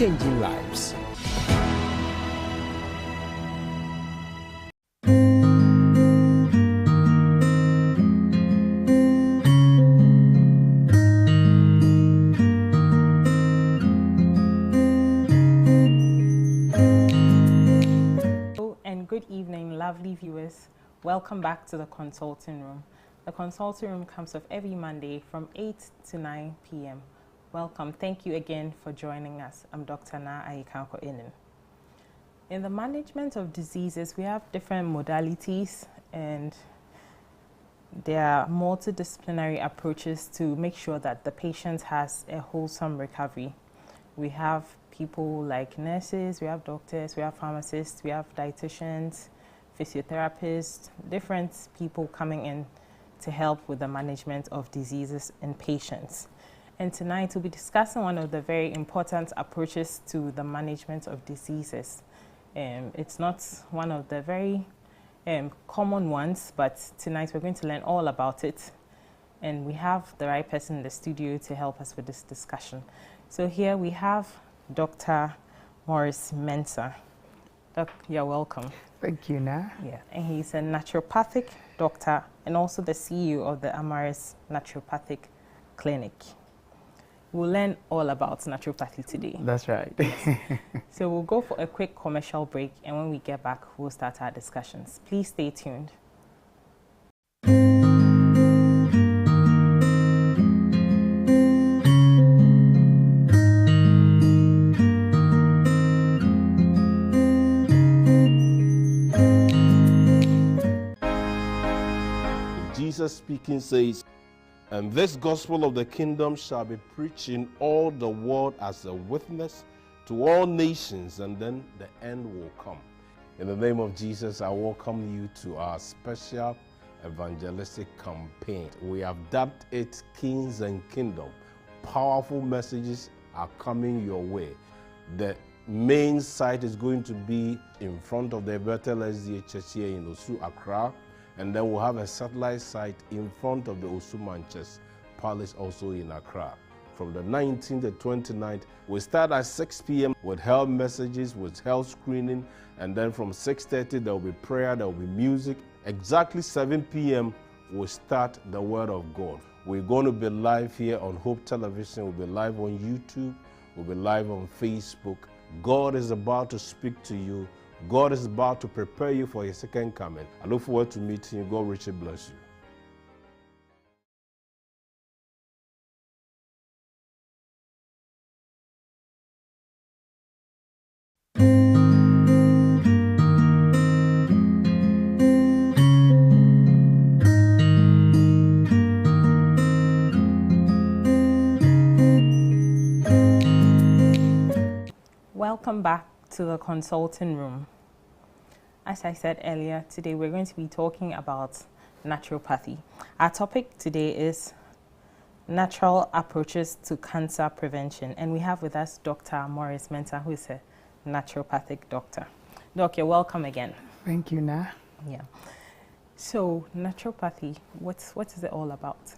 changing lives. And good evening, lovely viewers. Welcome back to the consulting room. The consulting room comes off every Monday from 8 to 9 p.m. Welcome. Thank you again for joining us. I'm Dr. Na Ayikanko Inin. In the management of diseases, we have different modalities, and there are multidisciplinary approaches to make sure that the patient has a wholesome recovery. We have people like nurses, we have doctors, we have pharmacists, we have dietitians, physiotherapists, different people coming in to help with the management of diseases in patients. And tonight we'll be discussing one of the very important approaches to the management of diseases. It's not one of the very common ones, but tonight we're going to learn all about it. And we have the right person in the studio to help us with this discussion. So here we have Dr. Morris Mensah. Doc, you're welcome. Thank you, Na. Yeah, and he's a naturopathic doctor and also the CEO of the Amaris Naturopathic Clinic. We'll learn all about naturopathy today. That's right. So we'll go for a quick commercial break, and when we get back, we'll start our discussions. Please stay tuned. Jesus speaking says, "And this gospel of the kingdom shall be preached in all the world as a witness to all nations, and then the end will come." In the name of Jesus, I welcome you to our special evangelistic campaign. We have dubbed it Kings and Kingdom. Powerful messages are coming your way. The main site is going to be in front of the Bethel SDA Church here in Osu, Accra. And then we'll have a satellite site in front of the Osumanches Palace, also in Accra. From the 19th to 29th, we start at 6 p.m. with health messages, with health screening. And then from 6:30, there will be prayer, there will be music. Exactly 7 p.m., we'll start the Word of God. We're going to be live here on Hope Television. We'll be live on YouTube. We'll be live on Facebook. God is about to speak to you. God is about to prepare you for His second coming. I look forward to meeting you. God richly bless you. Welcome back to the consulting room. As I said earlier, today we're going to be talking about naturopathy. Our topic today is natural approaches to cancer prevention, and we have with us Dr. Morris Mensah, who is a naturopathic doctor. Doc, you're welcome again. Thank you, Na. Yeah. So naturopathy, what is it all about?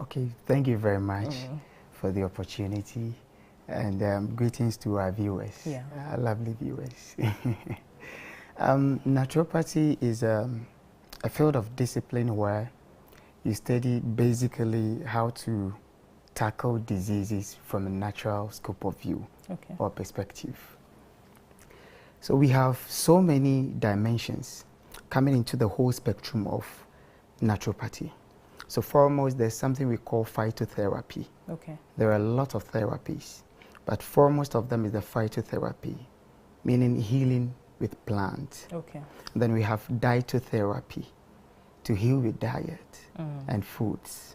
Okay, thank you very much for the opportunity, and greetings to our viewers, our lovely viewers. Naturopathy is a field of discipline where you study basically how to tackle diseases from a natural scope of view or perspective. So we have so many dimensions coming into the whole spectrum of naturopathy. So foremost, there's something we call phytotherapy. There are a lot of therapies, but foremost of them is the phytotherapy, meaning healing with plants. Then we have dietotherapy, to heal with diet and foods.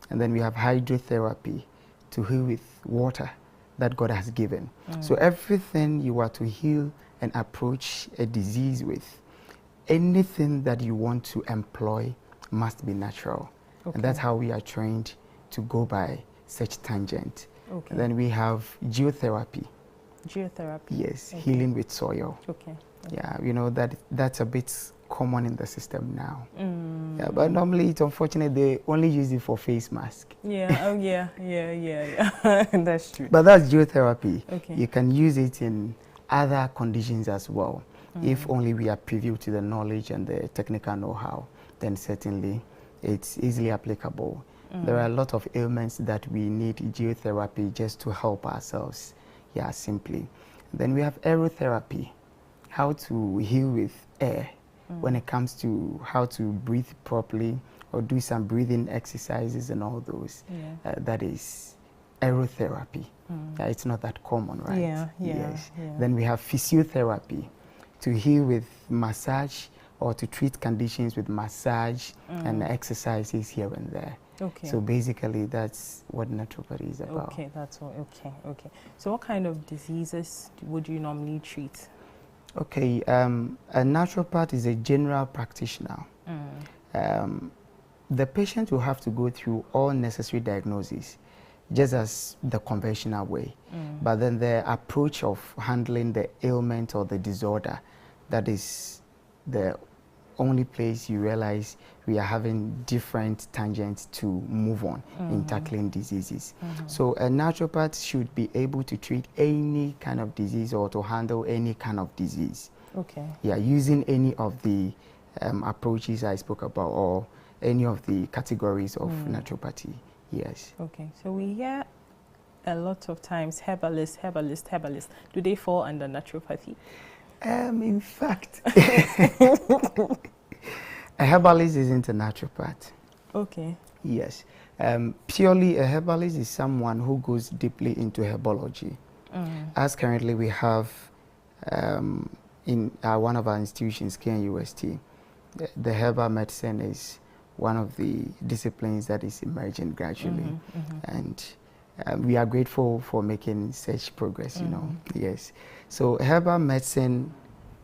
And then we have hydrotherapy, to heal with water that God has given. So everything you are to heal and approach a disease with, anything that you want to employ must be natural. And that's how we are trained to go by such tangent. And then we have geotherapy. Geotherapy? Yes, healing with soil. Yeah, you know, that's a bit common in the system now. Yeah, but normally it's unfortunate they only use it for face mask. Yeah, oh yeah. That's true. But that's geotherapy. Okay. You can use it in other conditions as well. If only we are privy to the knowledge and the technical know-how, then certainly it's easily applicable. There are a lot of ailments that we need geotherapy just to help ourselves, simply. Then we have aerotherapy, how to heal with air when it comes to how to breathe properly or do some breathing exercises and all those. That is aerotherapy. It's not that common, right? Yes. Then we have physiotherapy, to heal with massage or to treat conditions with massage and exercises here and there. Okay. So basically that's what naturopathy is about. Okay, that's all. Okay. So what kind of diseases would you normally treat? Okay, a naturopath is a general practitioner. The patient will have to go through all necessary diagnoses, just as the conventional way. But then the approach of handling the ailment or the disorder, that is the only place you realize we are having different tangents to move on in tackling diseases. So a naturopath should be able to treat any kind of disease or to handle any kind of disease. Okay. Yeah, using any of the approaches I spoke about or any of the categories of naturopathy. Yes. Okay. So we hear a lot of times herbalist. Do they fall under naturopathy? In fact, a herbalist isn't a naturopath. Okay. Yes. Purely a herbalist is someone who goes deeply into herbology. As currently we have in one of our institutions, KNUST, the herbal medicine is one of the disciplines that is emerging gradually. And we are grateful for making such progress, you know. Yes. So herbal medicine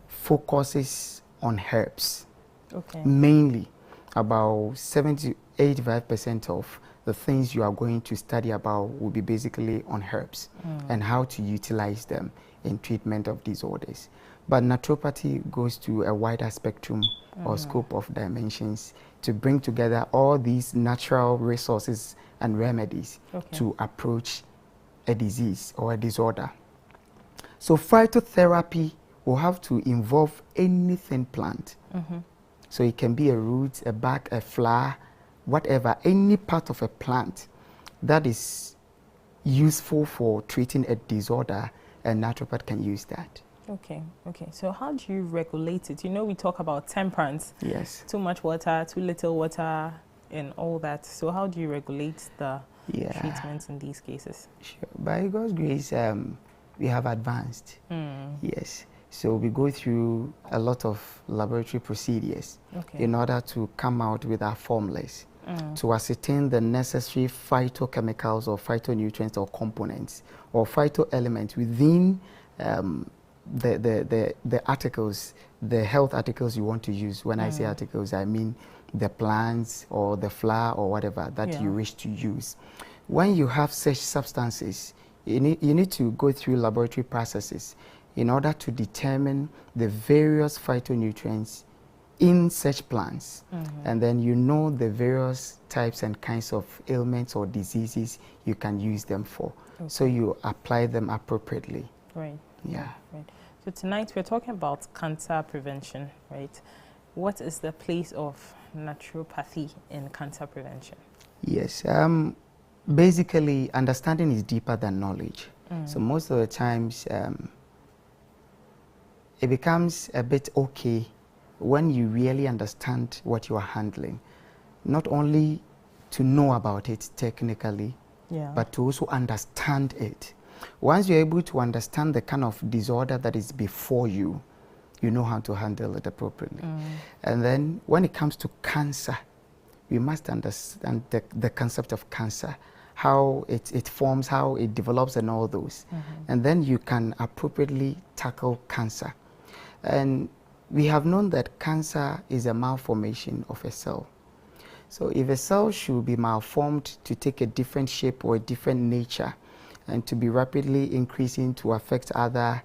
focuses on herbs. Okay. Mainly, about 70 to 85% of the things you are going to study about will be basically on herbs and how to utilize them in treatment of disorders. But naturopathy goes to a wider spectrum or scope of dimensions to bring together all these natural resources and remedies to approach a disease or a disorder. So phytotherapy will have to involve anything plant. So it can be a root, a bark, a flower, whatever, any part of a plant that is useful for treating a disorder, a naturopath can use that. Okay. So how do you regulate it? You know, we talk about temperance. Yes. Too much water, too little water, and all that. So how do you regulate the treatments in these cases? Sure. By God's grace, we have advanced. Yes. So we go through a lot of laboratory procedures in order to come out with our formulas to ascertain the necessary phytochemicals or phytonutrients or components or phytoelements within the articles, the health articles you want to use. When I say articles, I mean the plants or the flower or whatever that you wish to use. When you have such substances, you need to go through laboratory processes in order to determine the various phytonutrients in such plants. And then you know the various types and kinds of ailments or diseases you can use them for. So you apply them appropriately. Right. Yeah. Right. So tonight we're talking about cancer prevention, right? What is the place of naturopathy in cancer prevention? Yes. Basically, understanding is deeper than knowledge. So most of the times, it becomes a bit okay when you really understand what you are handling. Not only to know about it technically, but to also understand it. Once you're able to understand the kind of disorder that is before you, you know how to handle it appropriately. And then when it comes to cancer, we must understand the concept of cancer, how it forms, how it develops and all those. And then you can appropriately tackle cancer. And we have known that cancer is a malformation of a cell. So if a cell should be malformed to take a different shape or a different nature and to be rapidly increasing to affect other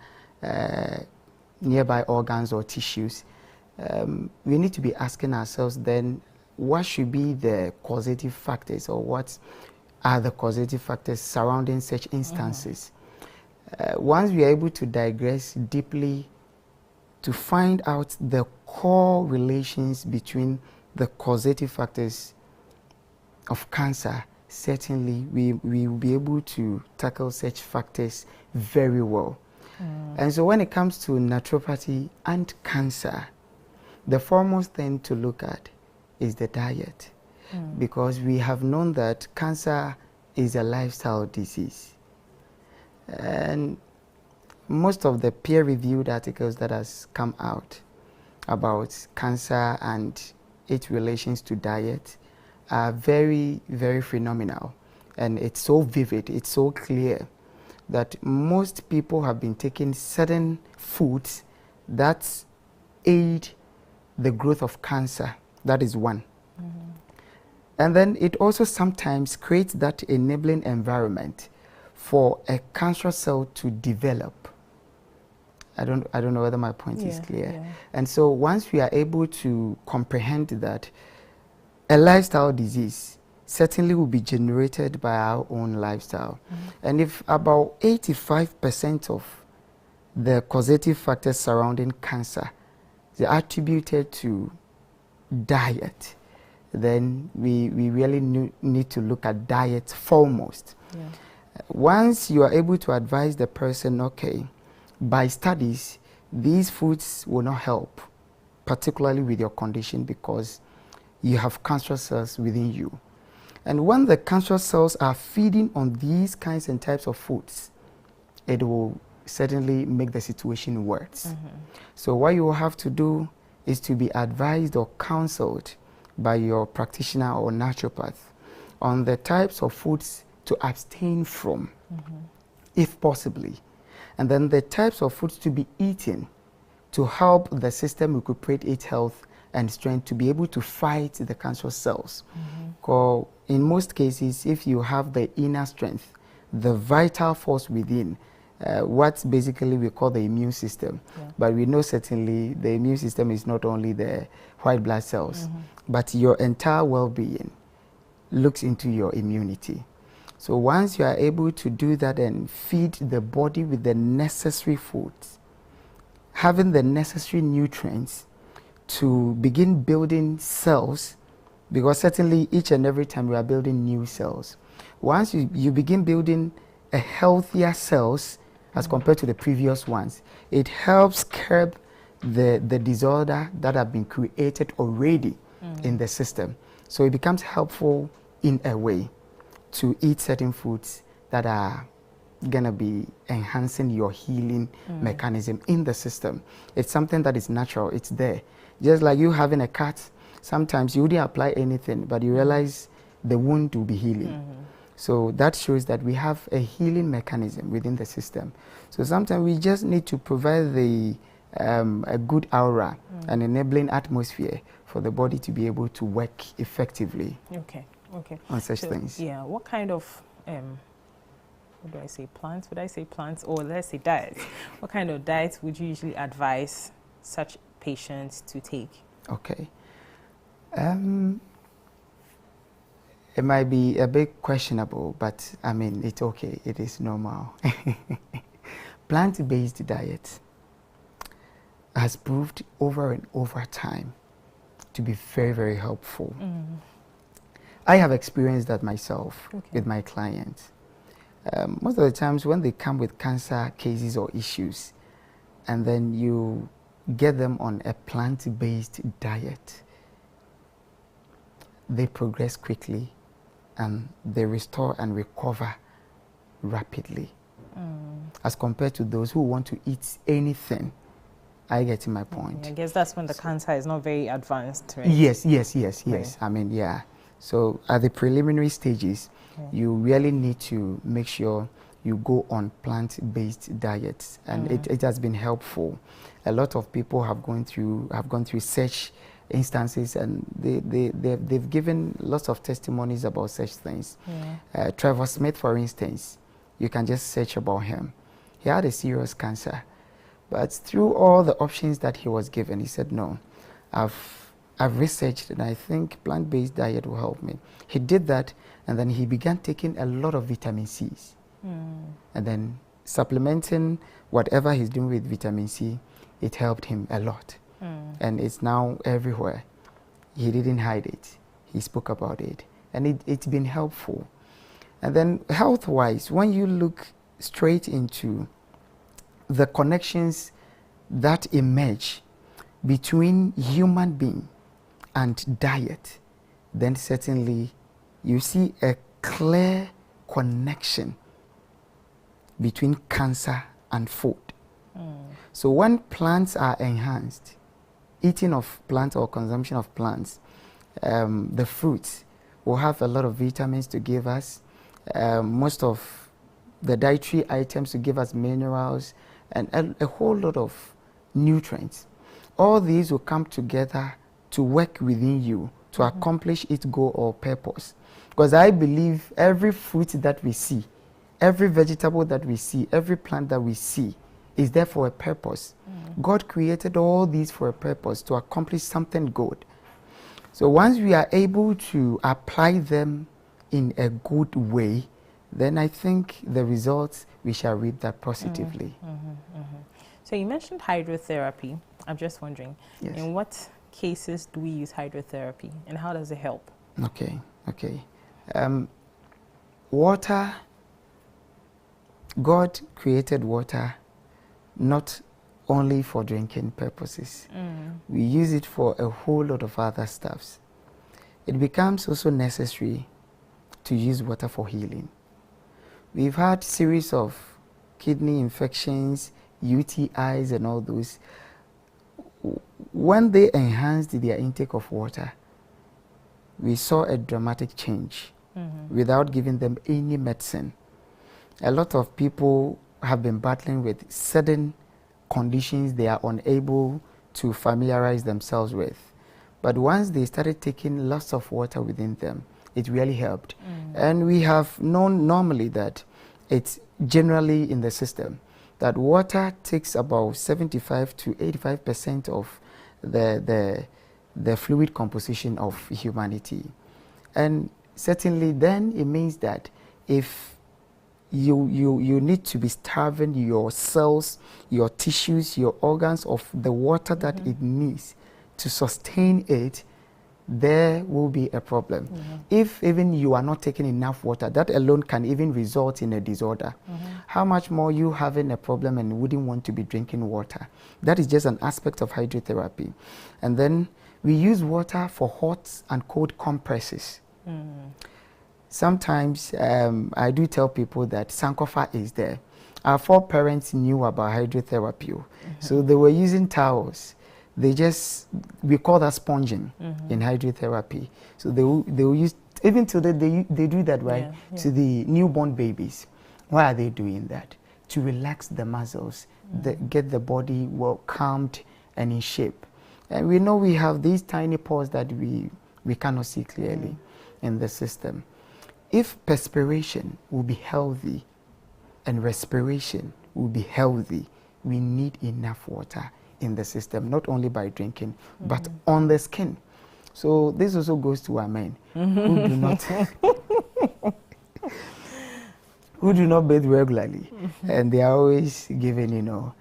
nearby organs or tissues, we need to be asking ourselves then, what should be the causative factors, or what are the causative factors surrounding such instances? Once we are able to digress deeply to find out the core relations between the causative factors of cancer, certainly we will be able to tackle such factors very well. And so when it comes to naturopathy and cancer, the foremost thing to look at is the diet, because we have known that cancer is a lifestyle disease. And most of the peer-reviewed articles that has come out about cancer and its relations to diet are very, very phenomenal. And it's so vivid, it's so clear that most people have been taking certain foods that aid the growth of cancer. That is one. And then it also sometimes creates that enabling environment for a cancerous cell to develop. I don't know whether my point is clear. And so once we are able to comprehend that, a lifestyle disease certainly will be generated by our own lifestyle. And if about 85% of the causative factors surrounding cancer are attributed to diet, then we really need to look at diet foremost. Once you are able to advise the person, okay, by studies, these foods will not help, particularly with your condition, because you have cancerous cells within you. And when the cancerous cells are feeding on these kinds and types of foods, it will certainly make the situation worse. So what you will have to do is to be advised or counseled by your practitioner or naturopath on the types of foods to abstain from, if possibly. And then the types of foods to be eaten to help the system recuperate its health and strength to be able to fight the cancerous cells. Because in most cases, if you have the inner strength, the vital force within, what basically we call the immune system. But we know certainly the immune system is not only the white blood cells, but your entire well-being looks into your immunity. So once you are able to do that and feed the body with the necessary foods, having the necessary nutrients to begin building cells, because certainly each and every time we are building new cells, once you begin building a healthier cells as compared to the previous ones, it helps curb the disorder that have been created already in the system. So it becomes helpful in a way to eat certain foods that are going to be enhancing your healing mechanism in the system. It's something that is natural, it's there. Just like you having a cut, sometimes you wouldn't apply anything, but you realize the wound will be healing. So that shows that we have a healing mechanism within the system. So sometimes we just need to provide the a good aura, an enabling atmosphere for the body to be able to work effectively. On such things. Yeah, what kind of what do I say, plants? Would I say plants, or let's say diets? What kind of diets would you usually advise such patients to take? Okay. It might be a bit questionable, but I mean, it's okay. It is normal. Plant-based diet has proved over and over time to be very, very helpful. I have experienced that myself with my clients. Most of the times when they come with cancer cases or issues, and then you get them on a plant-based diet, they progress quickly and they restore and recover rapidly. As compared to those who want to eat anything. I get to my point. I guess that's when the cancer is not very advanced, right? Yes. I mean, yeah. So at the preliminary stages, you really need to make sure you go on plant-based diets, and it has been helpful. A lot of people have gone through such instances, and they've given lots of testimonies about such things. Trevor Smith, for instance, you can just search about him. He had a serious cancer, but through all the options that he was given, he said, no, I've researched, and I think plant-based diet will help me. He did that, and then he began taking a lot of vitamin C's. And then supplementing whatever he's doing with vitamin C, it helped him a lot. And it's now everywhere. He didn't hide it. He spoke about it. And it's been helpful. And then health-wise, when you look straight into the connections that emerge between human being and diet, then certainly you see a clear connection between cancer and food. So when plants are enhanced, eating of plants or consumption of plants, the fruits will have a lot of vitamins to give us, most of the dietary items to give us minerals, and a whole lot of nutrients. All these will come together to work within you to accomplish its goal or purpose. Because I believe every fruit that we see, every vegetable that we see, every plant that we see is there for a purpose. God created all these for a purpose, to accomplish something good. So once we are able to apply them in a good way, then I think the results, we shall reap that positively. So you mentioned hydrotherapy. I'm just wondering, yes, in what cases do we use hydrotherapy, and how does it help? Okay. Water, God created water not only for drinking purposes. We use it for a whole lot of other stuffs. It becomes also necessary to use water for healing. We've had series of kidney infections, UTIs and all those. When they enhanced their intake of water, we saw a dramatic change without giving them any medicine. A lot of people have been battling with certain conditions they are unable to familiarize themselves with. But once they started taking lots of water within them, it really helped. And we have known normally that it's generally in the system that water takes about 75 to 85% of the fluid composition of humanity. And certainly then it means that if you need to be starving your cells, your tissues, your organs of the water that it needs to sustain it, there will be a problem. If even you are not taking enough water, that alone can even result in a disorder. How much more you having a problem and wouldn't want to be drinking water? That is just an aspect of hydrotherapy. And then we use water for hot and cold compresses. Sometimes I do tell people that Sankofa is there. Our foreparents knew about hydrotherapy, so they were using towels. We call that sponging in hydrotherapy. So they will use, even today they do that, right? To the newborn babies. Why are they doing that? To relax the muscles, get the body well calmed and in shape. And we know we have these tiny pores that we cannot see clearly in the system. If perspiration will be healthy and respiration will be healthy, we need enough water in the system, not only by drinking, but on the skin. So this also goes to our men who do not who do not bathe regularly, and they are always given,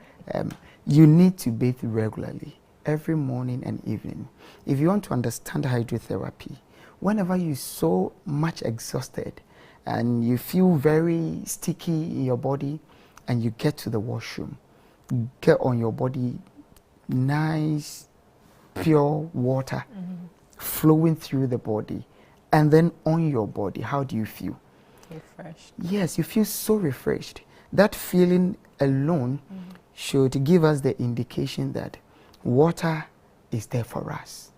you need to bathe regularly, every morning and evening. If you want to understand hydrotherapy, whenever you're so much exhausted and you feel very sticky in your body and you get to the washroom, get on your body nice pure water flowing through the body, and then on your body, how do you feel? Refreshed. Yes, you feel so refreshed. That feeling alone should give us the indication that water is there for us.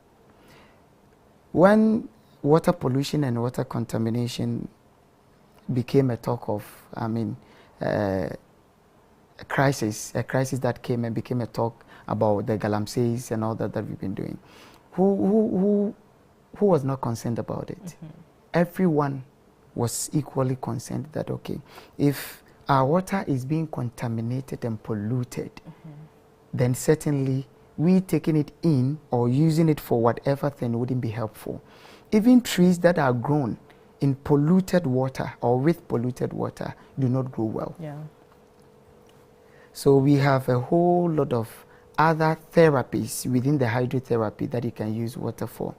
When water pollution and water contamination became a talk of, a crisis that came and became a talk about the galamseys and all that we've been doing. Who was not concerned about it? Everyone was equally concerned that, okay, if our water is being contaminated and polluted, then certainly we taking it in or using it for whatever thing wouldn't be helpful. Even trees that are grown in polluted water or with polluted water do not grow well. Yeah. So we have a whole lot of other therapies within the hydrotherapy that you can use water for.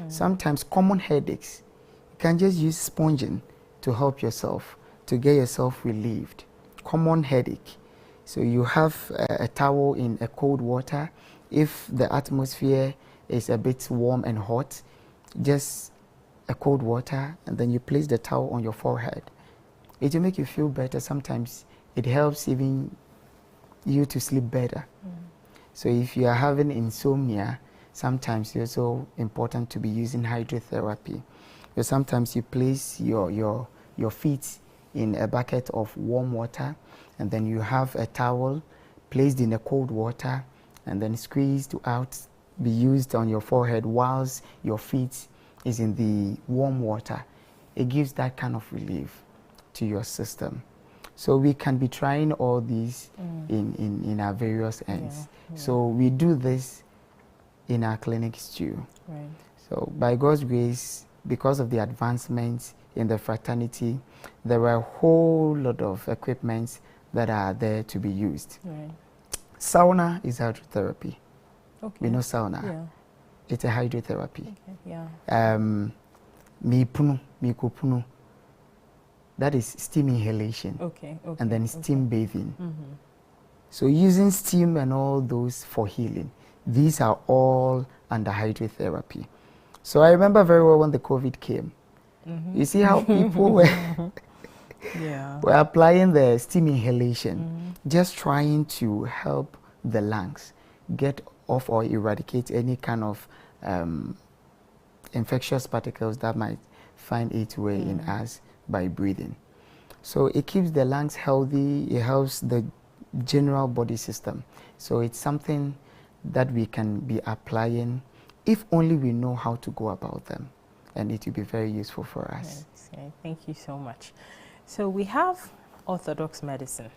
Sometimes common headaches, you can just use sponging to help yourself, to get yourself relieved. Common headache. So you have a towel in a cold water. If the atmosphere is a bit warm and hot, just a cold water, and then you place the towel on your forehead. It will make you feel better. Sometimes it helps even you to sleep better. So if you are having insomnia, sometimes it's also important to be using hydrotherapy. So sometimes you place your feet in a bucket of warm water, and then you have a towel placed in a cold water, and then squeezed out, be used on your forehead whilst your feet is in the warm water. It gives that kind of relief to your system. So we can be trying all these in our various ends. Yeah. So we do this in our clinics too. Right. So by God's grace, because of the advancements in the fraternity, there are a whole lot of equipments that are there to be used. Right. Sauna is hydrotherapy. Okay. We know sauna. Yeah. It's a hydrotherapy. Okay. Yeah. Mikopunu. That is steam inhalation. Okay. And then steam bathing. So using steam and all those for healing, these are all under hydrotherapy. So I remember very well when the COVID came. You see how people were, were applying the steam inhalation, just trying to help the lungs get off or eradicate any kind of infectious particles that might find its way in us by breathing. So it keeps the lungs healthy, it helps the general body system. So it's something that we can be applying if only we know how to go about them, and it will be very useful for us. Okay. Thank you so much. So we have orthodox medicine,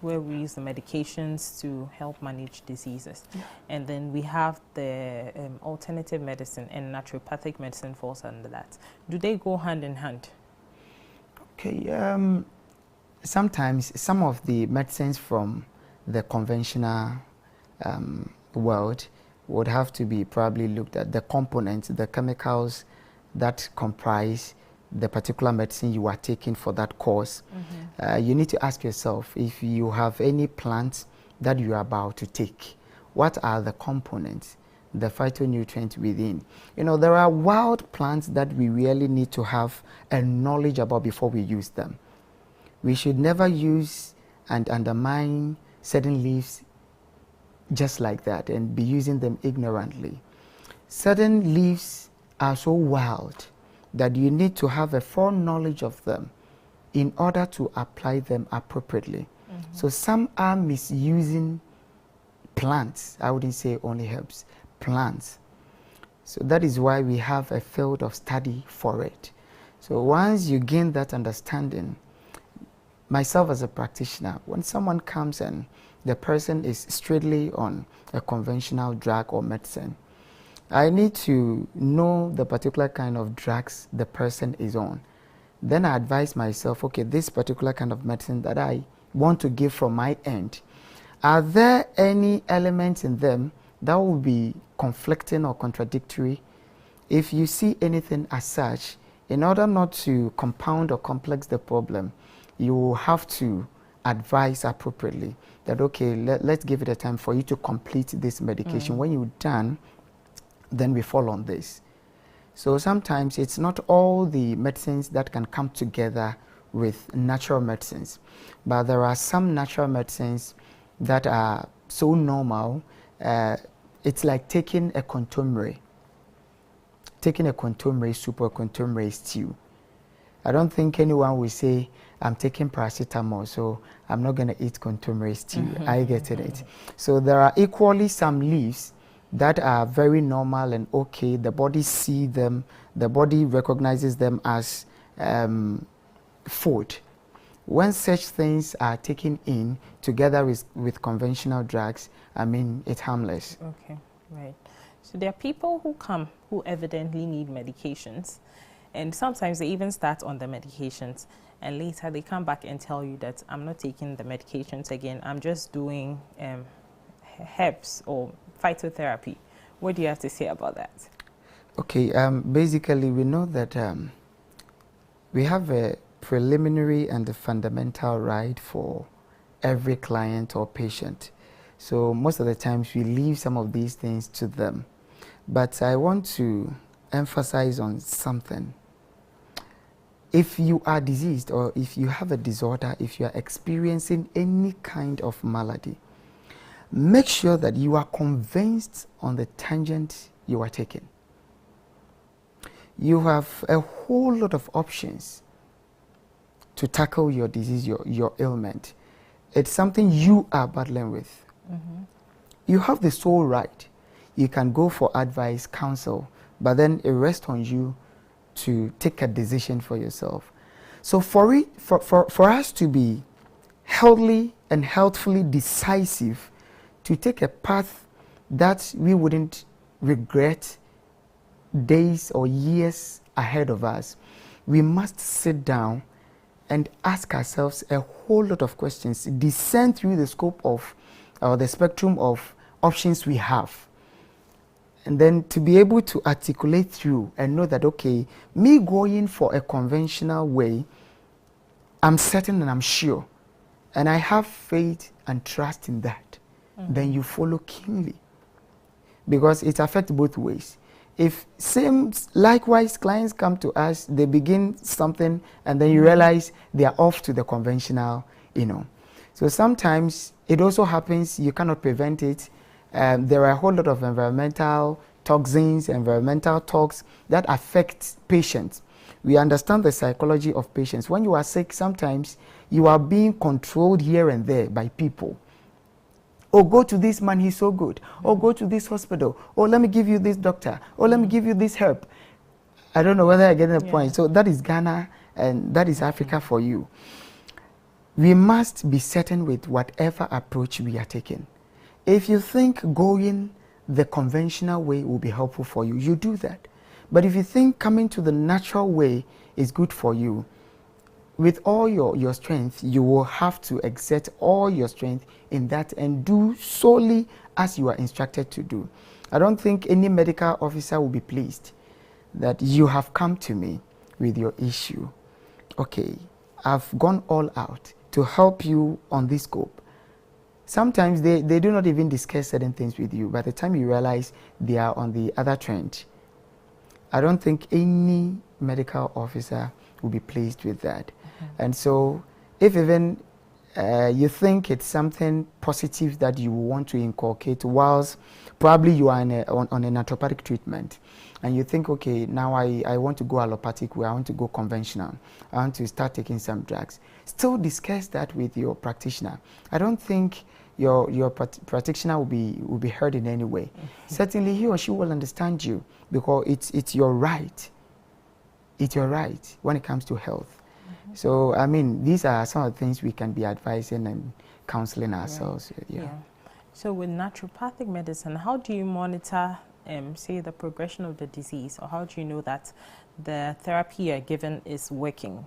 where we use the medications to help manage diseases. And then we have the alternative medicine, and naturopathic medicine falls under that. Do they go hand in hand? Okay, sometimes some of the medicines from the conventional world would have to be probably looked at, the components, the chemicals that comprise the particular medicine you are taking for that cause. You need to ask yourself, if you have any plants that you are about to take, what are the components, the phytonutrients within? You know, there are wild plants that we really need to have a knowledge about before we use them. We should never use and undermine certain leaves just like that and be using them ignorantly. Certain leaves are so wild that you need to have a foreknowledge of them in order to apply them appropriately. So some are misusing plants. I wouldn't say only herbs, plants. So that is why we have a field of study for it. So once you gain that understanding, myself as a practitioner, when someone comes and the person is straightly on a conventional drug or medicine, I need to know the particular kind of drugs the person is on. Then I advise myself, okay, this particular kind of medicine that I want to give from my end, are there any elements in them that will be conflicting or contradictory? If you see anything as such, in order not to compound or complex the problem, you will have to advise appropriately that, okay, let's give it a time for you to complete this medication. When you're done, then we fall on this. So sometimes it's not all the medicines that can come together with natural medicines, but there are some natural medicines that are so normal. It's like taking a contomere soup or contomere stew. I don't think anyone will say, I'm taking paracetamol, so I'm not going to eat contomere stew. I get it. So there are equally some leaves that are very normal and okay. The body sees them, the body recognizes them as food. when such things are taken in together with conventional drugs, I mean, it's harmless. Okay, right. So there are people who come who evidently need medications, and sometimes they even start on the medications, and later they come back and tell you that I'm not taking the medications again, I'm just doing herbs or phytotherapy. What do you have to say about that? Okay, basically we know that we have a preliminary and a fundamental right for every client or patient. So most of the times we leave some of these things to them. But I want to emphasize on something. If you are diseased or if you have a disorder, if you are experiencing any kind of malady, make sure that you are convinced on the tangent you are taking. You have a whole lot of options to tackle your disease, your ailment. It's something you are battling with. Mm-hmm. You have the sole right. You can go for advice, counsel, but then it rests on you to take a decision for yourself. So for us to be healthily and healthfully decisive, to take a path that we wouldn't regret days or years ahead of us, we must sit down and ask ourselves a whole lot of questions, descend through the scope of the spectrum of options we have, and then to be able to articulate through and know that, okay, me going for a conventional way, I'm certain and I'm sure, and I have faith and trust in that. Mm-hmm. Then you follow keenly, because it affects both ways. If likewise clients come to us, they begin something and then you realize they are off to the conventional, So sometimes it also happens, you cannot prevent it. There are a whole lot of environmental toxins, environmental talks that affect patients. We understand the psychology of patients. When you are sick, sometimes you are being controlled here and there by people. Oh, go to this man, he's so good. Oh, go to this hospital. Oh, let me give you this doctor. Oh, let me give you this herb. I don't know whether I get the point. So that is Ghana and that is Africa for you. We must be certain with whatever approach we are taking. If you think going the conventional way will be helpful for you, you do that. But if you think coming to the natural way is good for you, with all your strength, you will have to exert all your strength in that and do solely as you are instructed to do. I don't think any medical officer will be pleased that you have come to me with your issue. Okay, I've gone all out to help you on this scope. Sometimes they do not even discuss certain things with you. By the time you realize they are on the other trend, I don't think any medical officer will be pleased with that. Mm-hmm. And so if even you think it's something positive that you want to inculcate whilst probably you are on a naturopathic treatment and you think, okay, now I want to go allopathic way, I want to go conventional, I want to start taking some drugs, still discuss that with your practitioner. I don't think your practitioner will be heard in any way. Mm-hmm. Certainly he or she will understand you because it's your right. It's your right when it comes to health. Mm-hmm. So, I mean, these are some of the things we can be advising and counseling ourselves. Right. Yeah. So with naturopathic medicine, how do you monitor, say, the progression of the disease? Or how do you know that the therapy you're given is working?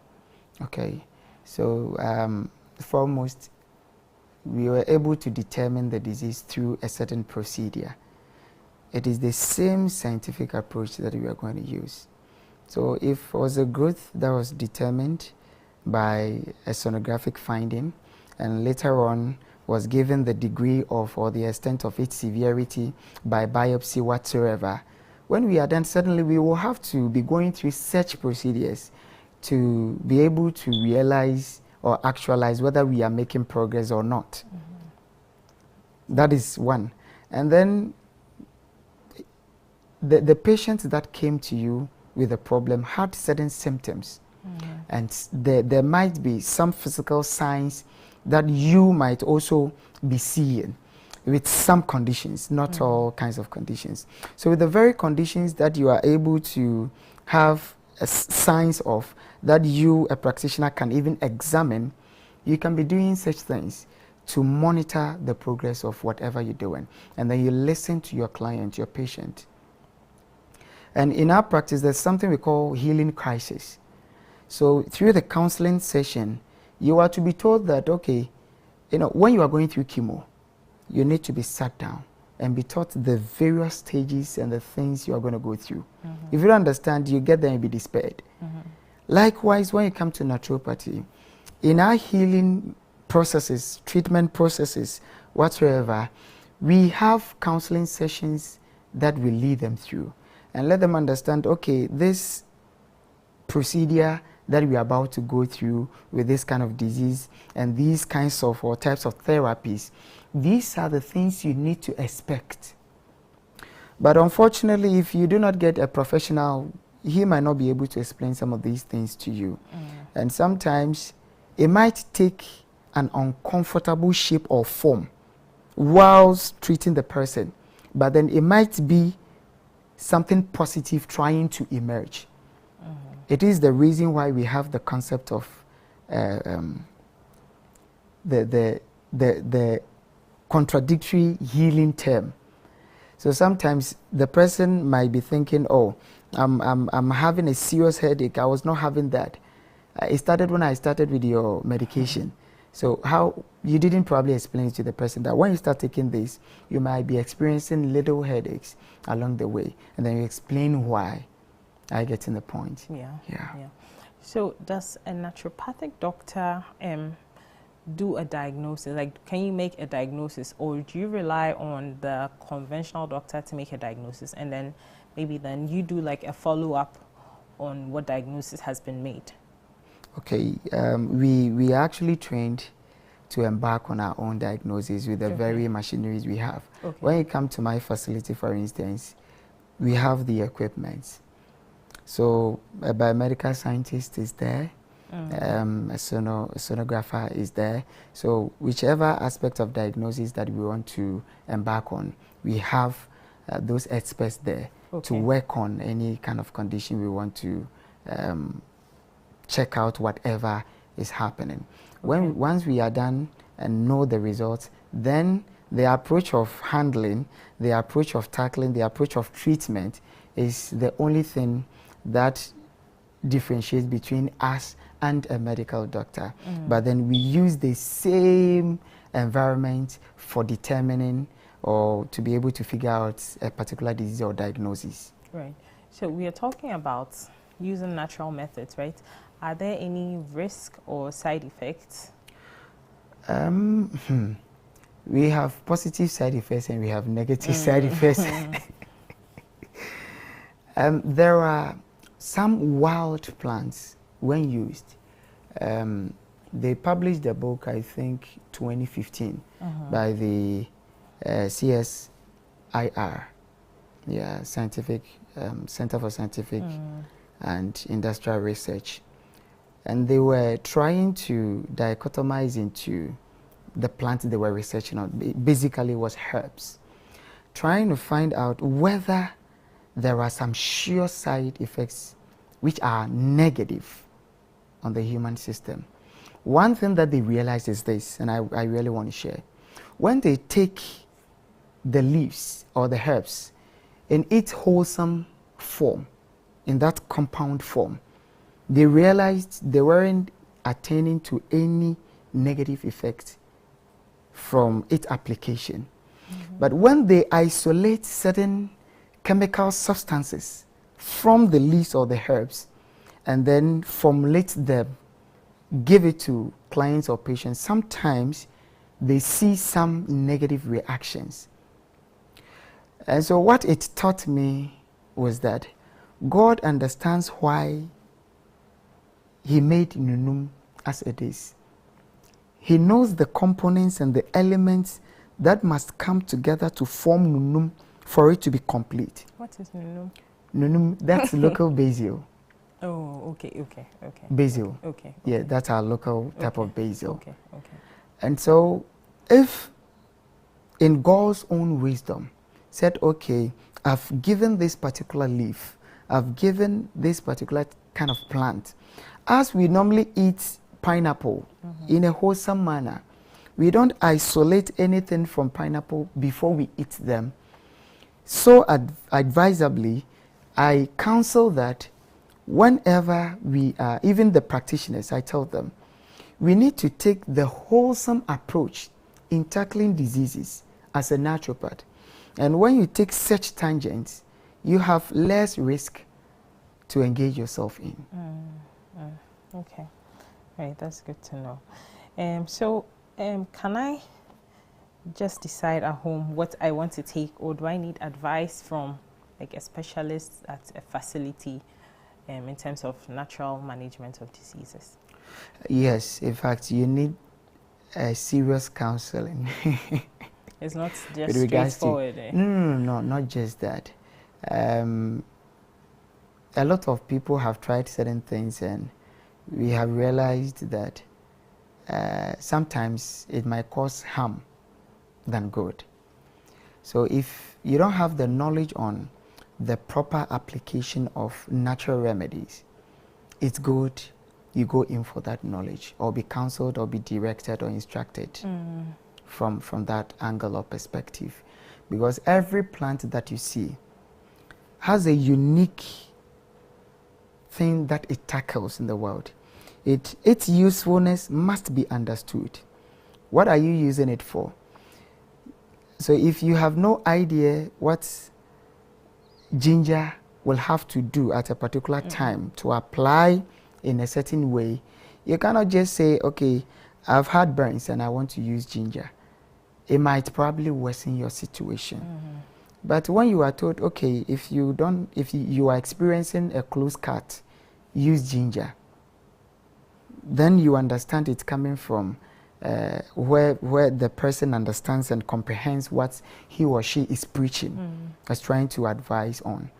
Okay. So, foremost, we were able to determine the disease through a certain procedure. It is the same scientific approach that we are going to use. So if it was a growth that was determined by a sonographic finding and later on was given the degree of or the extent of its severity by biopsy whatsoever, when we are done, suddenly we will have to be going through such procedures to be able to realize or actualize whether we are making progress or not. Mm-hmm. That is one. And then the patients that came to you with a problem had certain symptoms. Mm-hmm. And there might be some physical signs that you might also be seeing with some conditions, not all kinds of conditions. So with the very conditions that you are able to have signs of, that you, a practitioner, can even examine, You can be doing such things to monitor the progress of whatever you're doing. And then you listen to your client, your patient. And in our practice, there's something we call healing crisis. So through the counseling session, you are to be told that, okay, when you are going through chemo, you need to be sat down and be taught the various stages and the things you are going to go through. If you don't understand, you get there and be despaired. Likewise, when you come to naturopathy, in our healing processes, treatment processes, whatsoever, we have counseling sessions that we lead them through and let them understand, okay, this procedure that we are about to go through with this kind of disease and these kinds of or types of therapies, these are the things you need to expect. But unfortunately, if you do not get a professional, he might not be able to explain some of these things to you. And sometimes it might take an uncomfortable shape or form whilst treating the person, but then it might be something positive trying to emerge. It is the reason why we have the concept of the contradictory healing term. So sometimes the person might be thinking, oh, I'm having a serious headache. I was not having that. It started when I started with your medication. So how you didn't probably explain to the person that when you start taking this, you might be experiencing little headaches along the way, and then you explain why. I get in the point. Yeah. So does a naturopathic doctor do a diagnosis? Like, can you make a diagnosis, or do you rely on the conventional doctor to make a diagnosis, and then maybe then you do like a follow-up on what diagnosis has been made? Okay, we are actually trained to embark on our own diagnosis with the very machineries we have. When you come to my facility, for instance, we have the equipment. So a biomedical scientist is there, a sonographer is there. So whichever aspect of diagnosis that we want to embark on, we have those experts there to work on any kind of condition we want to check out whatever is happening. Once we are done and know the results, then the approach of handling, the approach of tackling, the approach of treatment is the only thing that differentiates between us and a medical doctor. But then we use the same environment for determining or to be able to figure out a particular disease or diagnosis. Right. So we are talking about using natural methods, right? Are there any risk or side effects? We have positive side effects and we have negative side effects. There are some wild plants, when used, they published a book, I think, 2015, by the CSIR, Scientific Center for Scientific and Industrial Research. And they were trying to dichotomize into the plants they were researching on. Basically, it was herbs, trying to find out whether there are some sure side effects which are negative on the human system. One thing that they realized is this, and I really want to share. When they take the leaves or the herbs in its wholesome form, in that compound form, they realized they weren't attaining to any negative effect from its application. But when they isolate certain chemical substances from the leaves or the herbs and then formulate them, give it to clients or patients, sometimes they see some negative reactions. And so what it taught me was that God understands why He made Nunum as it is. He knows the components and the elements that must come together to form Nunum for it to be complete. What is Nunum? Nunum, that's local basil. Oh, okay. Basil. Okay. Yeah, that's our local type of basil. Okay. And so, if in God's own wisdom said, okay, I've given this particular leaf, I've given this particular kind of plant. As we normally eat pineapple in a wholesome manner. We don't isolate anything from pineapple before we eat them. So advisably, I counsel that whenever we are, even the practitioners, I tell them, we need to take the wholesome approach in tackling diseases as a naturopath. And when you take such tangents, you have less risk to engage yourself in. Okay, right, that's good to know. Can I just decide at home what I want to take, or do I need advice from like a specialist at a facility in terms of natural management of diseases? Yes, in fact, you need serious counseling. It's not just straightforward. No, not just that. A lot of people have tried certain things, and we have realized that sometimes it might cause harm than good. So if you don't have the knowledge on the proper application of natural remedies, it's good you go in for that knowledge, or be counseled, or be directed, or instructed from that angle or perspective. Because every plant that you see has a unique thing that it tackles in the world. Its usefulness must be understood. What are you using it for? So if you have no idea what ginger will have to do at a particular time to apply in a certain way, you cannot just say, okay, I've had burns and I want to use ginger. It might probably worsen your situation. But when you are told, okay, if you are experiencing a close cut, use ginger, then you understand it's coming from where the person understands and comprehends what he or she is preaching, is trying to advise on.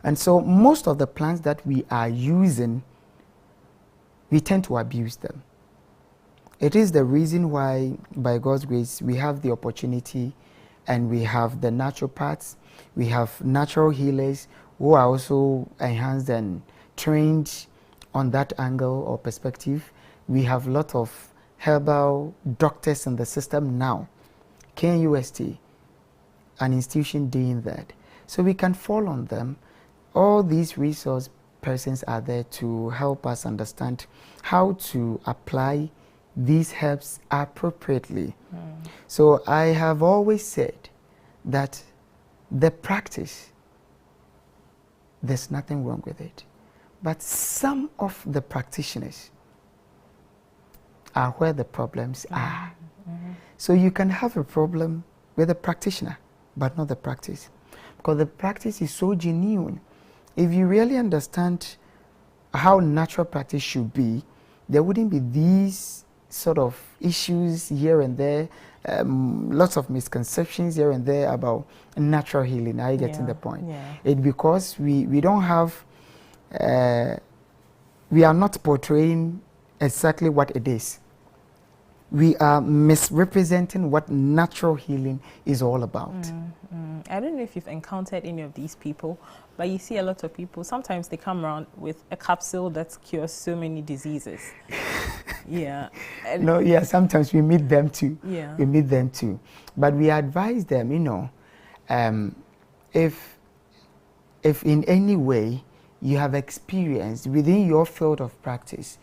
And so most of the plants that we are using, we tend to abuse them. It is the reason why, by God's grace, we have the opportunity, and we have the naturopaths, we have natural healers who are also enhanced and trained on that angle or perspective. We have a lot of herbal doctors in the system now. KNUST, an institution doing that. So we can fall on them. All these resource persons are there to help us understand how to apply these herbs appropriately. So I have always said that the practice, there's nothing wrong with it. But some of the practitioners are where the problems are. So you can have a problem with a practitioner, but not the practice. Because the practice is so genuine. If you really understand how natural practice should be, there wouldn't be these sort of issues here and there, lots of misconceptions here and there about natural healing. Are you getting the point? It's because we don't have, we are not portraying exactly what it is. We are misrepresenting what natural healing is all about. I don't know if you've encountered any of these people, but you see a lot of people, sometimes they come around with a capsule that cures so many diseases. Sometimes we meet them too. We meet them too. But we advise them, if in any way you have experienced within your field of practice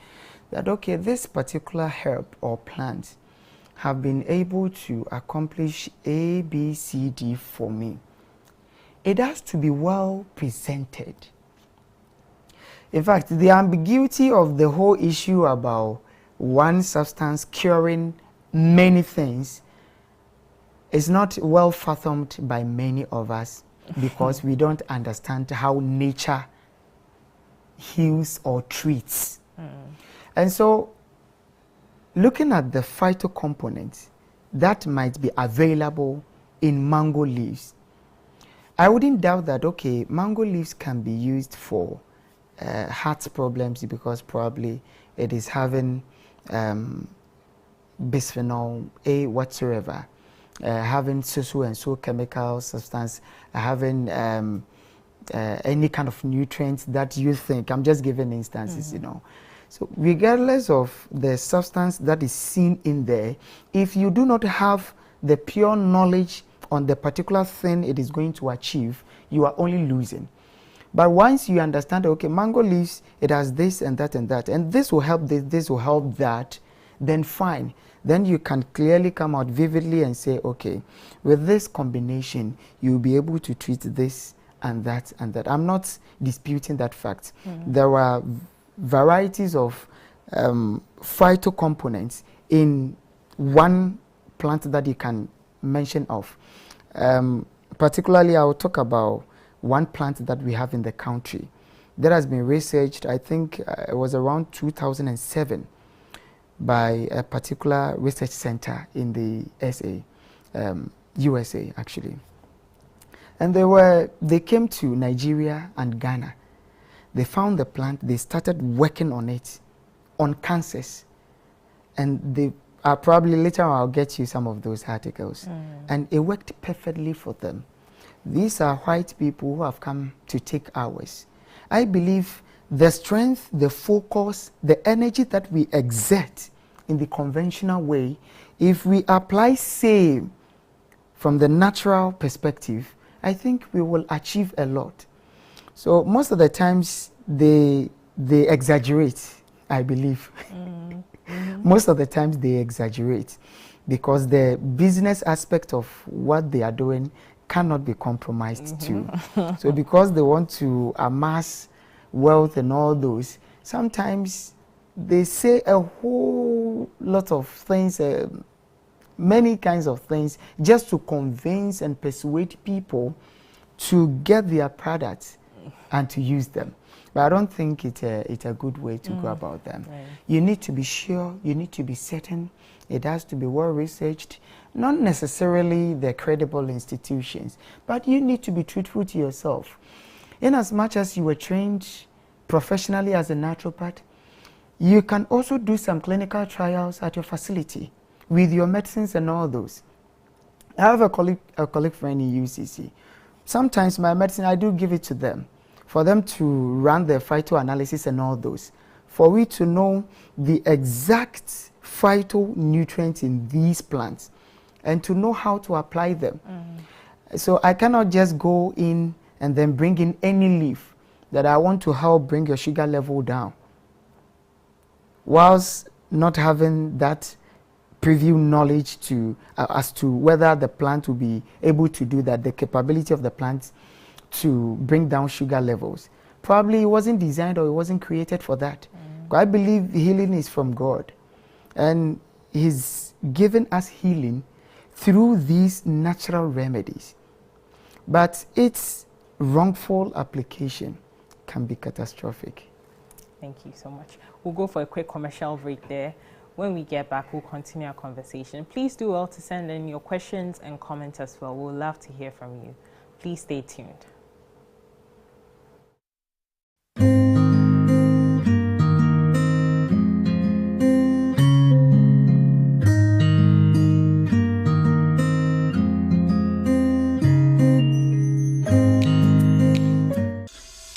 that, okay, this particular herb or plant have been able to accomplish A, B, C, D for me, it has to be well presented. In fact, the ambiguity of the whole issue about one substance curing many things is not well fathomed by many of us because we don't understand how nature heals or treats. And so, looking at the phytocomponents that might be available in mango leaves, I wouldn't doubt that, okay, mango leaves can be used for heart problems because probably it is having bisphenol A whatsoever, having so and so chemical substance, having any kind of nutrients that you think, I'm just giving instances, So regardless of the substance that is seen in there, if you do not have the pure knowledge on the particular thing it is going to achieve, you are only losing. But once you understand, okay, mango leaves, it has this and that and that, and this will help this will help that, then fine. Then you can clearly come out vividly and say, okay, with this combination, you'll be able to treat this and that and that. I'm not disputing that fact. There are varieties of phytocomponents in one plant that you can mention of. Particularly, I will talk about one plant that we have in the country that has been researched, I think it was around 2007, by a particular research center in the USA actually. And they came to Nigeria and Ghana. They found the plant, they started working on it, on cancers. And they are probably, later on I'll get you some of those articles. And it worked perfectly for them. These are white people who have come to take ours. I believe the strength, the focus, the energy that we exert in the conventional way, if we apply same from the natural perspective, I think we will achieve a lot. So most of the times they exaggerate, I believe. Most of the times they exaggerate because the business aspect of what they are doing cannot be compromised too. So because they want to amass wealth and all those, sometimes they say a whole lot of things, many kinds of things, just to convince and persuade people to get their products and to use them. But I don't think it's a good way to go about them. Right. You need to be sure, you need to be certain, it has to be well researched, not necessarily the credible institutions, but you need to be truthful to yourself. In as much as you were trained professionally as a naturopath, you can also do some clinical trials at your facility with your medicines and all those. I have a colleague friend in UCC. Sometimes my medicine, I do give it to them for them to run their phytoanalysis and all those, for we to know the exact phytonutrients in these plants and to know how to apply them. So I cannot just go in and then bring in any leaf that I want to help bring your sugar level down, whilst not having that preview knowledge to as to whether the plant will be able to do that, the capability of the plant to bring down sugar levels. Probably it wasn't designed or it wasn't created for that. I believe healing is from God, and He's given us healing through these natural remedies. But its wrongful application can be catastrophic. Thank you so much. We'll go for a quick commercial break there. When we get back, we'll continue our conversation. Please do well to send in your questions and comments as well. We'll love to hear from you. Please stay tuned.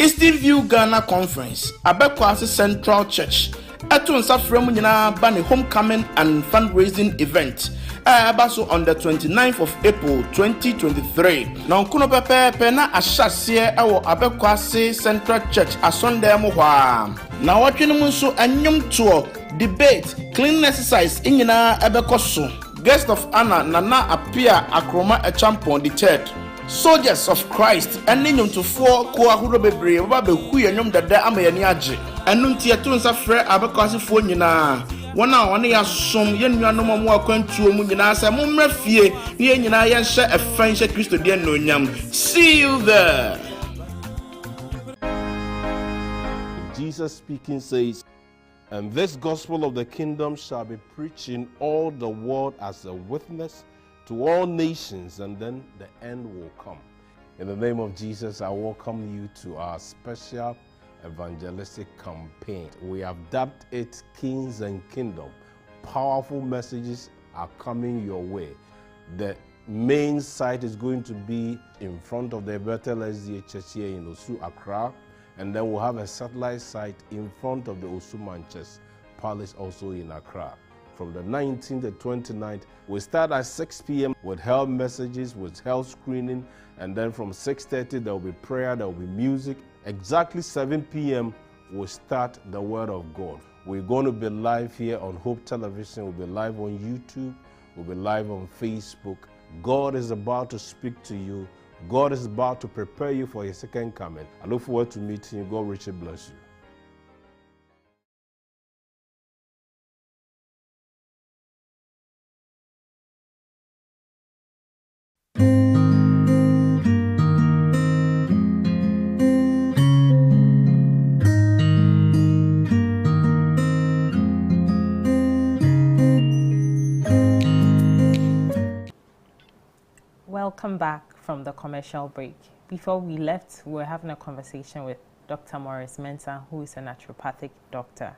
Eastern View Ghana Conference, Abekwase Central Church, Etun Safremu Nyina Bani Homecoming and Fundraising Event. Abaso on the 29th of April 2023. Now Kuno Pepe na Ashasie Ewo Abekwase Central Church Asonde Mohwa. Now watching Munso Anyum Tour, debate, clean exercise Inyina Ebekoso. Guest of honor Nana Apia Akroma Echampon the third. Soldiers of Christ and Ninyum to 4 Kuahuro Bebre, Babe Hui and Yum Dada Amayaniaji. And Nuntia Tunsa Fre Abekwase Fonina. One hour, one year, some young no more to Munina, some Murphy, Yena Yansha, a French Christian no yam. See you there. Jesus speaking says, and this gospel of the kingdom shall be preached in all the world as a witness to all nations, and then the end will come. In the name of Jesus, I welcome you to our special evangelistic campaign. We have dubbed it Kings and Kingdom. Powerful messages are coming your way. The main site is going to be in front of the Bethel SDA Church here in Osu, Accra, And then we'll have a satellite site in front of the Osuman Chess Palace, also in Accra. From the 19th to 29th, we start at 6 p.m. with health messages, with health screening, and then from 6:30 there will be prayer, there will be music. Exactly 7 p.m. we'll start the Word of God. We're going to be live here on Hope Television. We'll be live on YouTube. We'll be live on Facebook. God is about to speak to you. God is about to prepare you for His second coming. I look forward to meeting you. God richly bless you. Welcome back from the commercial break. Before we left, we were having a conversation with Dr. Morris Mensah, who is a naturopathic doctor.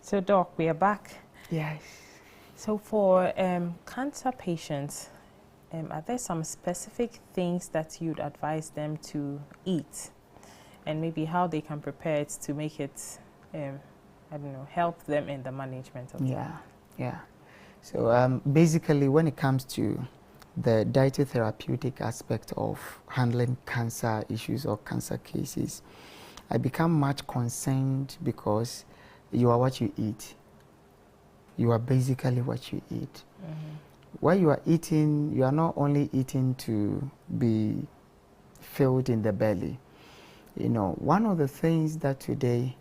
So, Doc, we are back. Yes. So, for cancer patients, are there some specific things that you'd advise them to eat, and maybe how they can prepare it to make it, help them in the management of it? Yeah. So, basically, when it comes to the dietotherapeutic aspect of handling cancer issues or cancer cases, I become much concerned because you are what you eat. You are basically what you eat. Mm-hmm. While you are eating, you are not only eating to be filled in the belly. You know, one of the things that today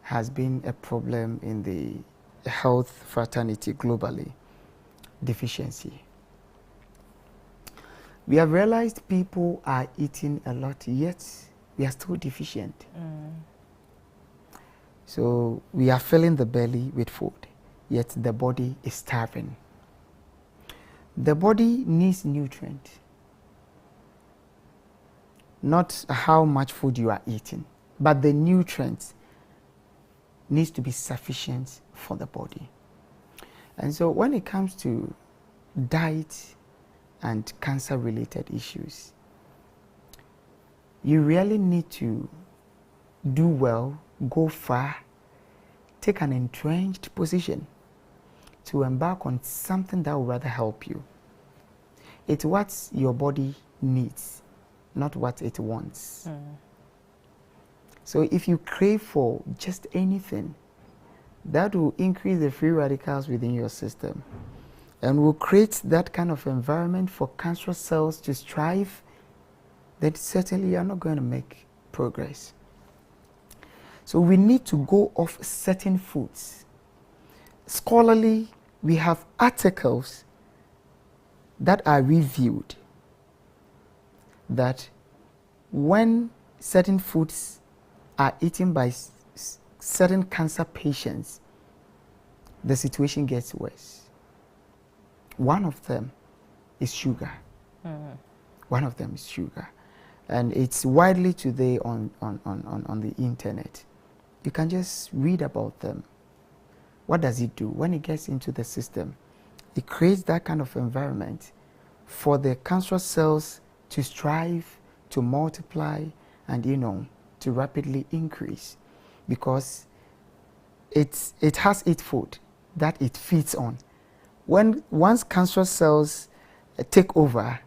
has been a problem in the health fraternity globally, deficiency. We have realized people are eating a lot, yet we are still deficient. So we are filling the belly with food, yet the body is starving. The body needs nutrient, not how much food you are eating, but the nutrients needs to be sufficient for the body. And so when it comes to diet and cancer-related issues, you really need to do well, go far, take an entrenched position to embark on something that will rather help you. It's what your body needs, not what it wants. So if you crave for just anything, that will increase the free radicals within your system and will create that kind of environment for cancerous cells to strive, then certainly you are not going to make progress. So we need to go off certain foods. Scholarly, we have articles that are reviewed that when certain foods are eaten by certain cancer patients, the situation gets worse. One of them is sugar. One of them is sugar. And it's widely today on the internet. You can just read about them. What does it do? When it gets into the system, it creates that kind of environment for the cancerous cells to strive, to multiply, and to rapidly increase, because it has its food that it feeds on. Once cancerous cells take over,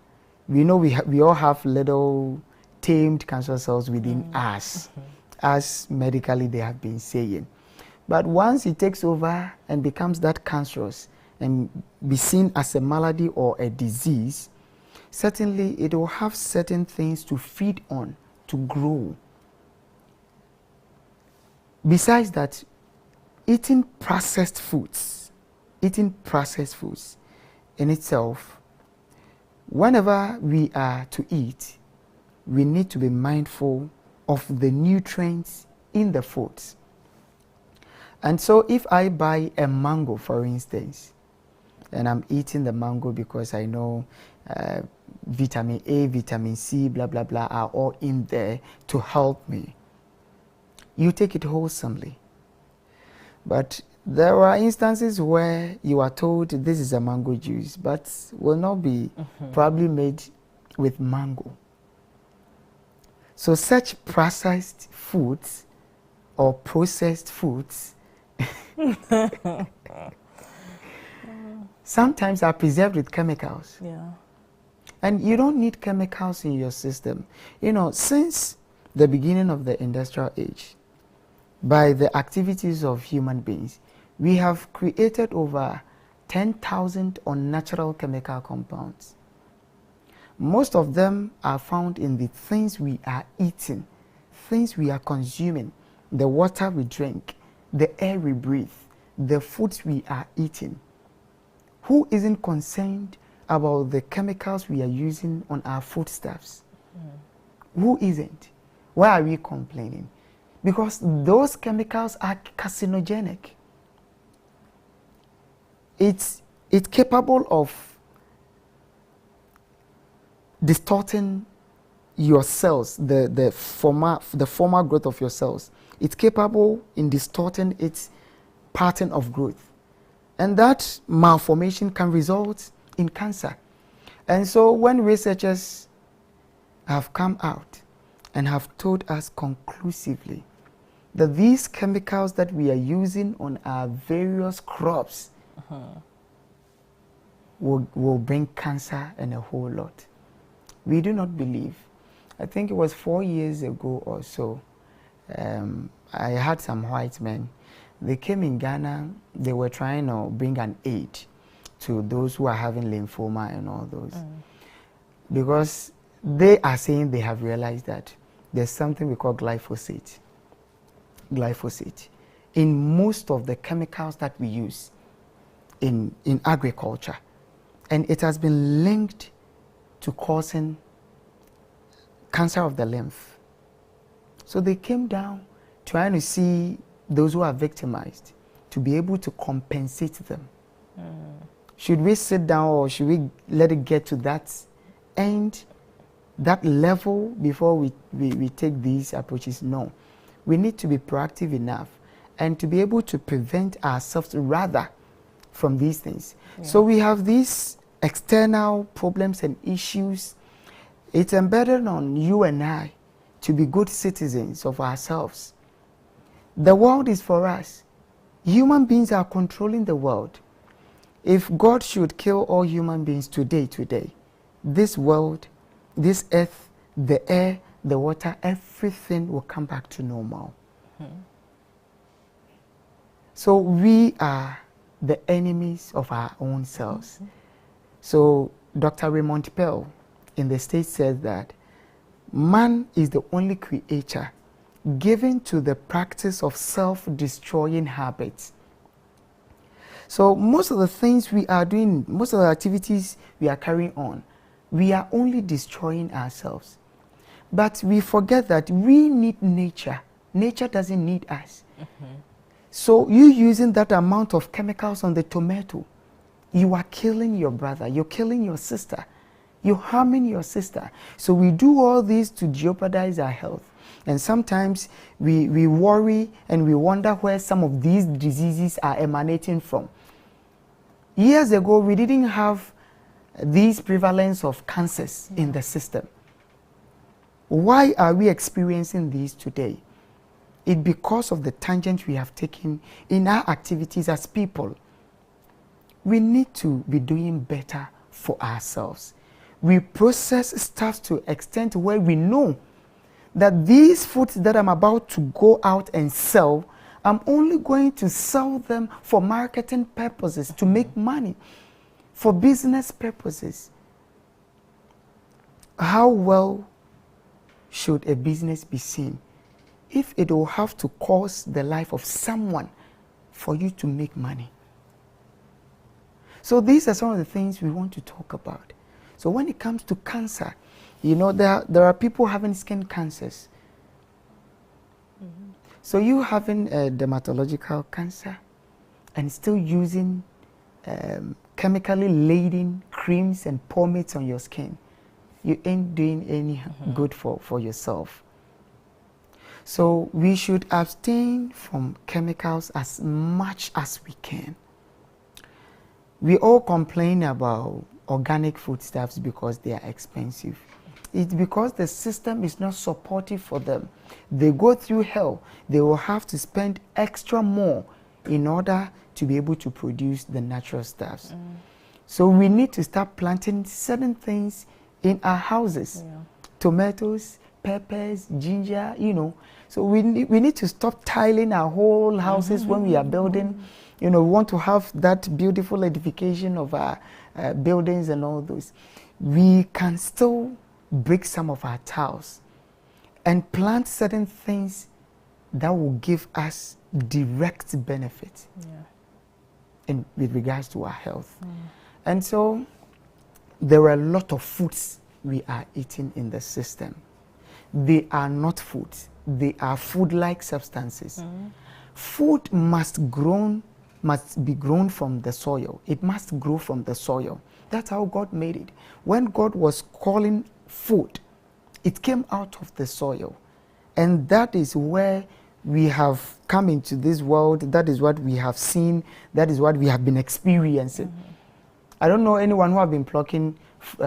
we know we all have little tamed cancer cells within us, as medically they have been saying. But once it takes over and becomes that cancerous and be seen as a malady or a disease, certainly it will have certain things to feed on, to grow. Besides that, eating processed foods in itself, whenever we are to eat, we need to be mindful of the nutrients in the foods. And so if I buy a mango, for instance, and I'm eating the mango because I know vitamin A, vitamin C, blah, blah, blah, are all in there to help me, you take it wholesomely. But there are instances where you are told this is a mango juice, but will not be probably made with mango. So such processed foods or processed foods sometimes are preserved with chemicals. Yeah. And you don't need chemicals in your system. You know, since the beginning of the industrial age, by the activities of human beings, we have created over 10,000 unnatural chemical compounds. Most of them are found in the things we are eating, things we are consuming, the water we drink, the air we breathe, the foods we are eating. Who isn't concerned about the chemicals we are using on our foodstuffs? Who isn't? Why are we complaining? Because those chemicals are carcinogenic. It's capable of distorting your cells, the former growth of your cells. It's capable in distorting its pattern of growth. And that malformation can result in cancer. And so when researchers have come out and have told us conclusively that these chemicals that we are using on our various crops will bring cancer and a whole lot, we do not believe. I think it was 4 years ago or so, I had some white men. They came in Ghana, they were trying to bring an aid to those who are having lymphoma and all those. Because they are saying they have realized that there's something we call glyphosate. Glyphosate in most of the chemicals that we use in agriculture. And it has been linked to causing cancer of the lymph. So they came down trying to see those who are victimized to be able to compensate them. Should we sit down or should we let it get to that end, that level before we take these approaches? No. We need to be proactive enough and to be able to prevent ourselves rather from these things. So we have these external problems and issues. It's embedded on you and I to be good citizens of ourselves. The world is for us. Human beings are controlling the world. If God should kill all human beings today, this world, this earth, the air, the water, everything will come back to normal. So we are the enemies of our own selves. So Dr. Raymond Pearl in the States says that man is the only creature given to the practice of self-destroying habits. So most of the things we are doing, most of the activities we are carrying on, we are only destroying ourselves. But we forget that we need nature. Nature doesn't need us. So you using that amount of chemicals on the tomato, you are killing your brother, you're killing your sister, you're harming your sister. So we do all this to jeopardize our health. And sometimes we worry and we wonder where some of these diseases are emanating from. Years ago, we didn't have this prevalence of cancers in the system. Why are we experiencing these today? It's because of the tangent we have taken in our activities as people. We need to be doing better for ourselves. We process stuff to an extent where we know that these foods that I'm about to go out and sell, I'm only going to sell them for marketing purposes, to make money, for business purposes. How well should a business be seen if it will have to cost the life of someone for you to make money? So these are some of the things we want to talk about. So when it comes to cancer, you know, there are people having skin cancers. So you having a dermatological cancer and still using chemically laden creams and pomades on your skin, you ain't doing any good for yourself. So we should abstain from chemicals as much as we can. We all complain about organic foodstuffs because they are expensive. it's because the system is not supportive for them. They go through hell. They will have to spend extra more in order to be able to produce the natural stuffs. So we need to start planting certain things in our houses. Tomatoes, peppers, ginger, you know. So we need to stop tiling our whole houses when we are building. You know, we want to have that beautiful edification of our buildings and all those. We can still break some of our tiles and plant certain things that will give us direct benefit with regards to our health. And so there are a lot of foods we are eating in the system. They are not foods. They are food-like substances. Food must be grown from the soil. It must grow from the soil. That's how God made it. When God was calling food, it came out of the soil. And that is where we have come into this world. That is what we have seen. That is what we have been experiencing. I don't know anyone who have been plucking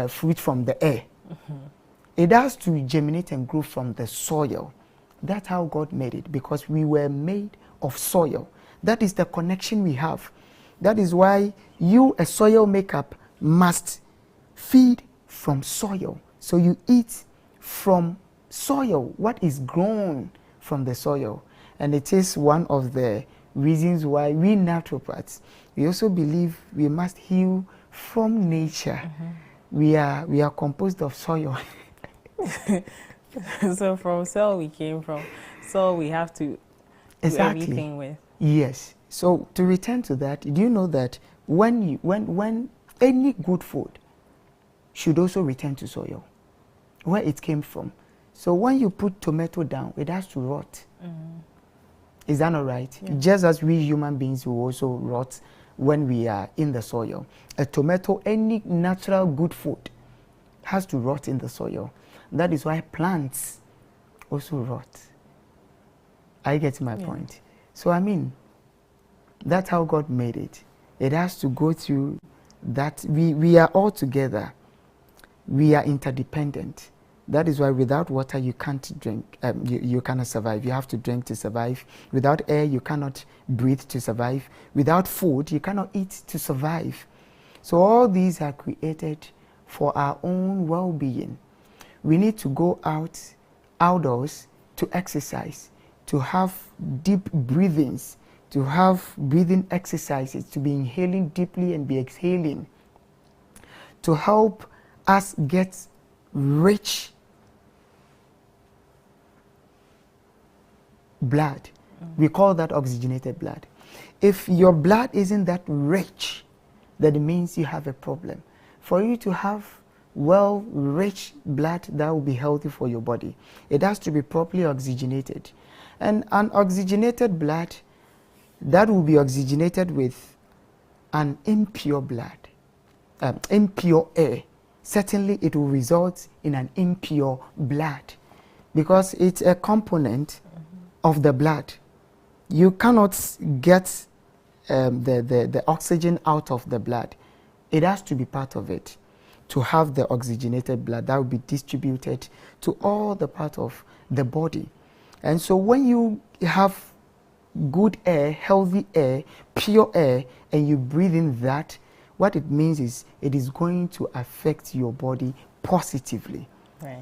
fruit from the air. It has to germinate and grow from the soil. That's how God made it, because we were made of soil. That is the connection we have. That is why you, a soil makeup, must feed from soil. So you eat from soil, what is grown from the soil. And it is one of the reasons why we naturopaths, we also believe we must heal from nature. We are composed of soil. So from soil we came from, soil we have to do everything with. Yes. So to return to that, do you know that when any good food should also return to soil, where it came from? So when you put tomato down, it has to rot. Is that not right? Just as we human beings will also rot when we are in the soil. A tomato, any natural good food, has to rot in the soil. That is why plants also rot. I get my point. So I mean, that's how God made it. It has to go through that. We are all together. We are interdependent. That is why without water you can't drink. You cannot survive. You have to drink to survive. Without air you cannot breathe to survive. Without food you cannot eat to survive. So all these are created for our own well-being. We need to go outdoors to exercise, to have deep breathings, to have breathing exercises, to be inhaling deeply and be exhaling, to help us get rich blood. We call that oxygenated blood. If your blood isn't that rich, that means you have a problem. For you to have rich blood that will be healthy for your body, it has to be properly oxygenated. And an oxygenated blood that will be oxygenated with an impure blood, impure air, certainly it will result in an impure blood, because it's a component of the blood. You cannot get the oxygen out of the blood. It has to be part of it to have the oxygenated blood that will be distributed to all the parts of the body. And so when you have good air, healthy air, pure air, and you breathe in that, what it means is it is going to affect your body positively. Right.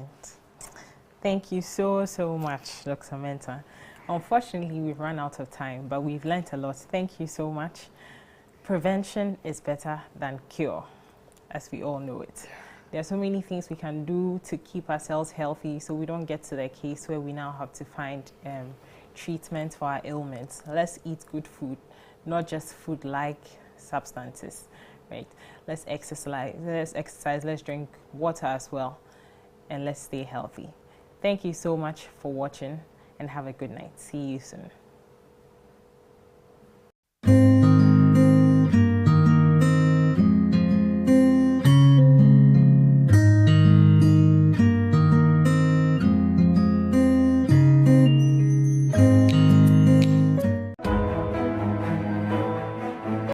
Thank you so much, Dr. Mensah. Unfortunately, we've run out of time, but we've learnt a lot. Thank you so much. Prevention is better than cure, as we all know it. There are so many things we can do to keep ourselves healthy so we don't get to the case where we now have to find treatment for our ailments. Let's eat good food, not just food-like substances, right? Let's exercise, let's drink water as well, and let's stay healthy. Thank you so much for watching, and have a good night. See you soon.